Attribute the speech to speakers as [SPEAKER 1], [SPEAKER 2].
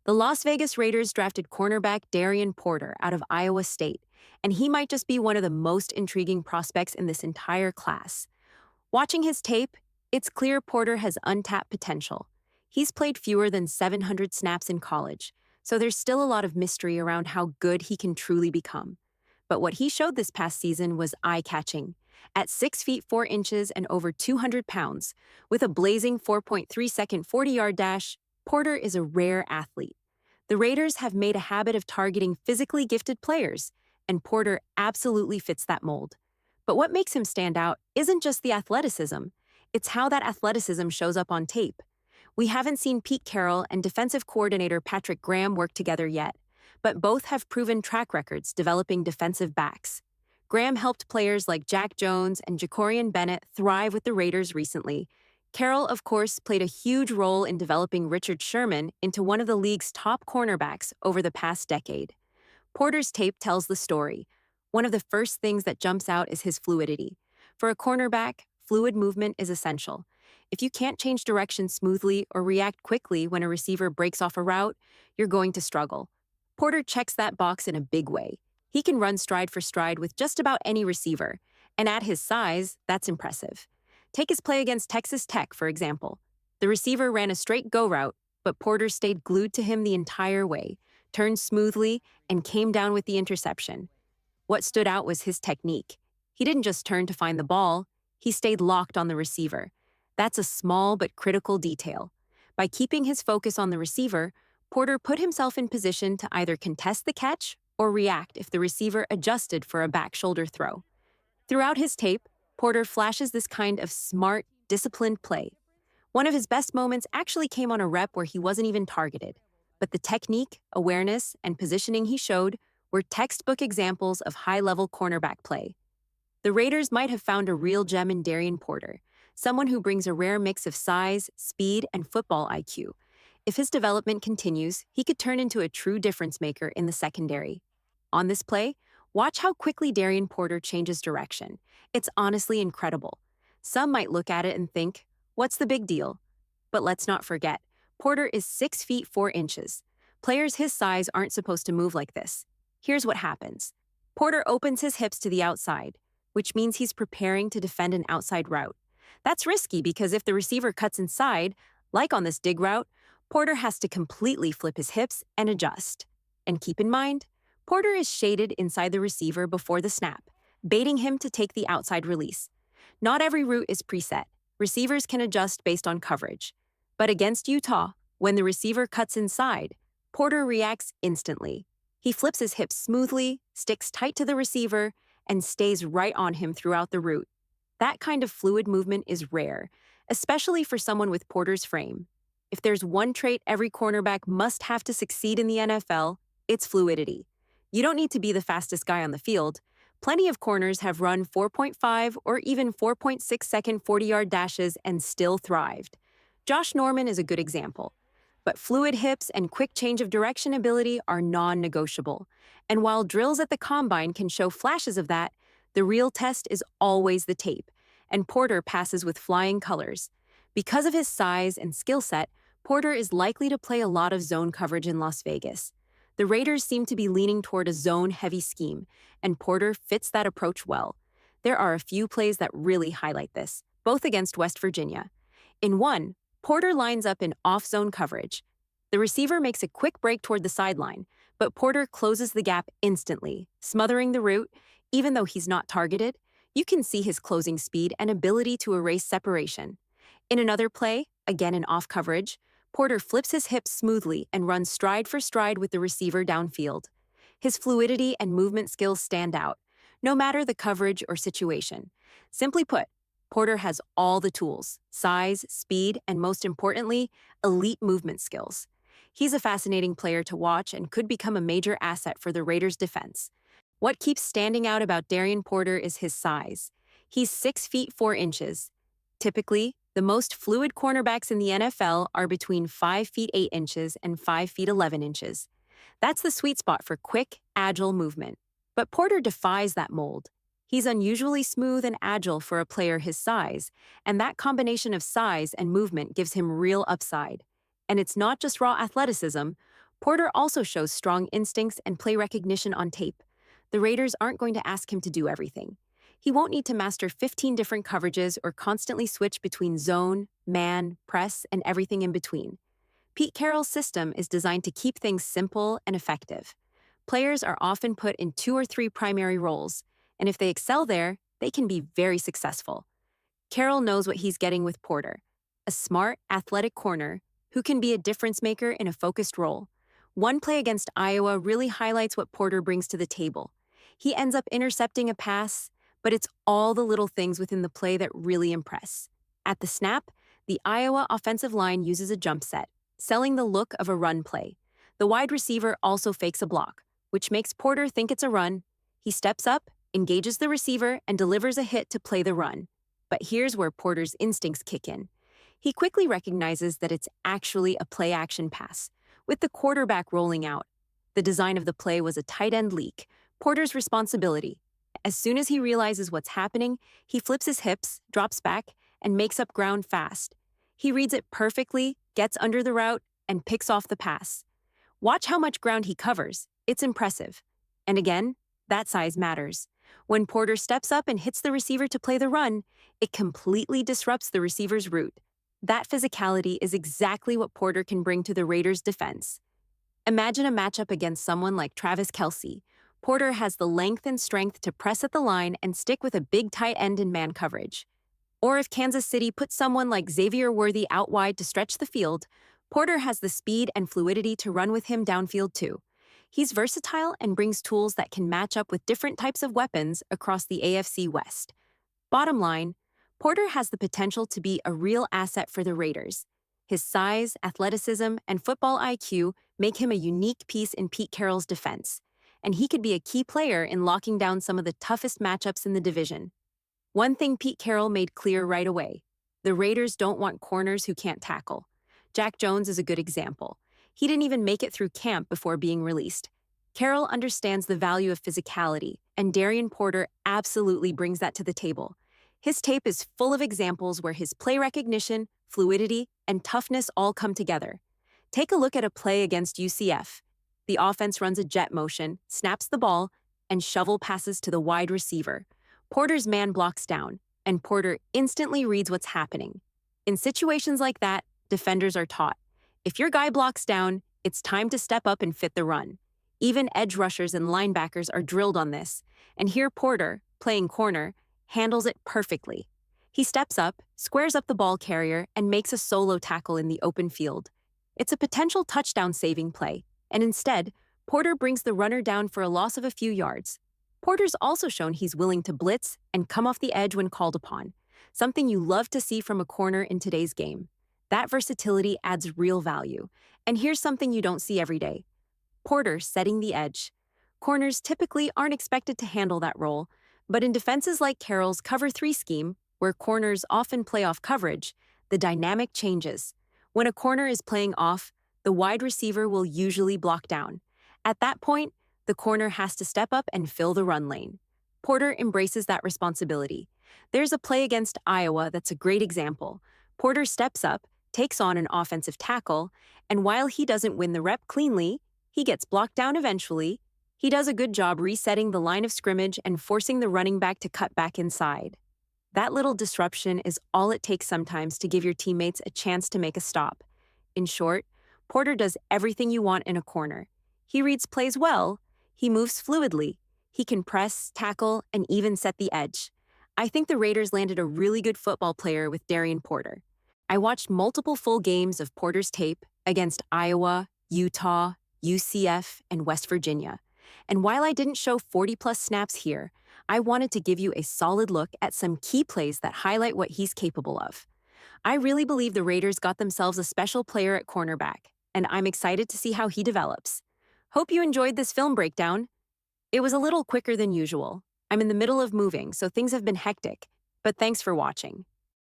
[SPEAKER 1] The Las Vegas Raiders drafted cornerback Darien Porter out of Iowa State, and he might just be one of the most intriguing prospects in this entire class. Watching his tape, it's clear Porter has untapped potential. He's played fewer than 700 snaps in college, so there's still a lot of mystery around how good he can truly become. But what he showed this past season was eye-catching. At 6 feet 4 inches and over 200 pounds, with a blazing 4.3-second 40-yard dash, Porter is a rare athlete. The Raiders have made a habit of targeting physically gifted players, and Porter absolutely fits that mold. But what makes him stand out isn't just the athleticism, it's how that athleticism shows up on tape. We haven't seen PeteCarroll and defensive coordinator Patrick Graham work together yet, but both have proven track records developing defensive backs. Graham helped players like Jack Jones and Jacorian Bennett thrive with the Raiders recently. Carroll, of course, played a huge role in developing Richard Sherman into one of the league's top cornerbacks over the past decade. Porter's tape tells the story. One of the first things that jumps out is his fluidity. For a cornerback, fluid movement is essential. If you can't change direction smoothly or react quickly when a receiver breaks off a route, you're going to struggle. Porter checks that box in a big way. He can run stride for stride with just about any receiver, and at his size, that's impressive. Take his play against Texas Tech, for example. The receiver ran a straight go route, but Porter stayed glued to him the entire way, turned smoothly, and came down with the interception. What stood out was his technique. He didn't just turn to find the ball, he stayed locked on the receiver. That's a small but critical detail. By keeping his focus on the receiver, Porter put himself in position to either contest the catch or react if the receiver adjusted for a back shoulder throw. Throughout his tape, Porter flashes this kind of smart, disciplined play. One of his best moments actually came on a rep where he wasn't even targeted, but the technique, awareness, and positioning he showed were textbook examples of high-level cornerback play. The Raiders might have found a real gem in Darien Porter, someone who brings a rare mix of size, speed, and football IQ. If his development continues, he could turn into a true difference-maker in the secondary. On this play, watch how quickly Darien Porter changes direction. It's honestly incredible. Some might look at it and think, what's the big deal? But let's not forget, Porter is 6 feet 4 inches. Players his size aren't supposed to move like this. Here's what happens. Porter opens his hips to the outside, which means he's preparing to defend an outside route. That's risky because if the receiver cuts inside, like on this dig route, Porter has to completely flip his hips and adjust. And keep in mind, Porter is shaded inside the receiver before the snap, baiting him to take the outside release. Not every route is preset. Receivers can adjust based on coverage. But against Utah, when the receiver cuts inside, Porter reacts instantly. He flips his hips smoothly, sticks tight to the receiver, and stays right on him throughout the route. That kind of fluid movement is rare, especially for someone with Porter's frame. If there's one trait every cornerback must have to succeed in the NFL, it's fluidity. You don't need to be the fastest guy on the field. Plenty of corners have run 4.5 or even 4.6-second 40-yard dashes and still thrived. Josh Norman is a good example. But fluid hips and quick change of direction ability are non-negotiable. And while drills at the combine can show flashes of that, the real test is always the tape, and Porter passes with flying colors. Because of his size and skill set, Porter is likely to play a lot of zone coverage in Las Vegas. The Raiders seem to be leaning toward a zone-heavy scheme, and Porter fits that approach well. There are a few plays that really highlight this, both against West Virginia. In one, Porter lines up in off-zone coverage. The receiver makes a quick break toward the sideline, but Porter closes the gap instantly, smothering the route. Even though he's not targeted, you can see his closing speed and ability to erase separation. In another play, again in off coverage, Porter flips his hips smoothly and runs stride for stride with the receiver downfield. His fluidity and movement skills stand out, no matter the coverage or situation. Simply put, Porter has all the tools: size, speed, and most importantly, elite movement skills. He's a fascinating player to watch and could become a major asset for the Raiders' defense. What keeps standing out about Darien Porter is his size. He's 6 feet 4 inches. Typically, the most fluid cornerbacks in the NFL are between 5 feet 8 inches and 5 feet 11 inches. That's the sweet spot for quick, agile movement. But Porter defies that mold. He's unusually smooth and agile for a player his size, and that combination of size and movement gives him real upside. And it's not just raw athleticism. Porter also shows strong instincts and play recognition on tape. The Raiders aren't going to ask him to do everything. He won't need to master 15 different coverages or constantly switch between zone, man, press, and everything in between. PeteCarroll's system is designed to keep things simple and effective. Players are often put in 2 or 3 primary roles, and if they excel there, they can be very successful. Carroll knows what he's getting with Porter, a smart, athletic corner who can be a difference maker in a focused role. One play against Iowa really highlights what Porter brings to the table. He ends up intercepting a pass, but it's all the little things within the play that really impress. At the snap, the Iowa offensive line uses a jump set, selling the look of a run play. The wide receiver also fakes a block, which makes Porter think it's a run. He steps up, engages the receiver, and delivers a hit to play the run. But here's where Porter's instincts kick in. He quickly recognizes that it's actually a play-action pass, with the quarterback rolling out. The design of the play was a tight end leak, Porter's responsibility. As soon as he realizes what's happening, he flips his hips, drops back, and makes up ground fast. He reads it perfectly, gets under the route, and picks off the pass. Watch how much ground he covers. It's impressive. And again, that size matters. When Porter steps up and hits the receiver to play the run, it completely disrupts the receiver's route. That physicality is exactly what Porter can bring to the Raiders' defense. Imagine a matchup against someone like Travis Kelce. Porter has the length and strength to press at the line and stick with a big tight end in man coverage. Or if Kansas City puts someone like Xavier Worthy out wide to stretch the field, Porter has the speed and fluidity to run with him downfield too. He's versatile and brings tools that can match up with different types of weapons across the AFC West. Bottom line, Porter has the potential to be a real asset for the Raiders. His size, athleticism, and football IQ make him a unique piece in PeteCarroll's defense, and he could be a key player in locking down some of the toughest matchups in the division. One thing PeteCarroll made clear right away: the Raiders don't want corners who can't tackle. Jack Jones is a good example. He didn't even make it through camp before being released. Carroll understands the value of physicality, and Darien Porter absolutely brings that to the table. His tape is full of examples where his play recognition, fluidity, and toughness all come together. Take a look at a play against UCF. The offense runs a jet motion, snaps the ball, and shovel passes to the wide receiver. Porter's man blocks down, and Porter instantly reads what's happening. In situations like that, defenders are taught, if your guy blocks down, it's time to step up and fit the run. Even edge rushers and linebackers are drilled on this, and here Porter, playing corner, handles it perfectly. He steps up, squares up the ball carrier, and makes a solo tackle in the open field. It's a potential touchdown-saving play, and instead, Porter brings the runner down for a loss of a few yards. Porter's also shown he's willing to blitz and come off the edge when called upon, something you love to see from a corner in today's game. That versatility adds real value, and here's something you don't see every day: Porter setting the edge. Corners typically aren't expected to handle that role, but in defenses like Carroll's Cover 3 scheme, where corners often play off coverage, the dynamic changes. When a corner is playing off, the wide receiver will usually block down. At that point, the corner has to step up and fill the run lane. Porter embraces that responsibility. There's a play against Iowa that's a great example. Porter steps up, takes on an offensive tackle, and while he doesn't win the rep cleanly, he gets blocked down eventually. He does a good job resetting the line of scrimmage and forcing the running back to cut back inside. That little disruption is all it takes sometimes to give your teammates a chance to make a stop. In short, Porter does everything you want in a corner. He reads plays well, he moves fluidly, he can press, tackle, and even set the edge. I think the Raiders landed a really good football player with Darien Porter. I watched multiple full games of Porter's tape against Iowa, Utah, UCF, and West Virginia. And while I didn't show 40-plus snaps here, I wanted to give you a solid look at some key plays that highlight what he's capable of. I really believe the Raiders got themselves a special player at cornerback, and I'm excited to see how he develops. Hope you enjoyed this film breakdown. It was a little quicker than usual. I'm in the middle of moving, so things have been hectic, but thanks for watching.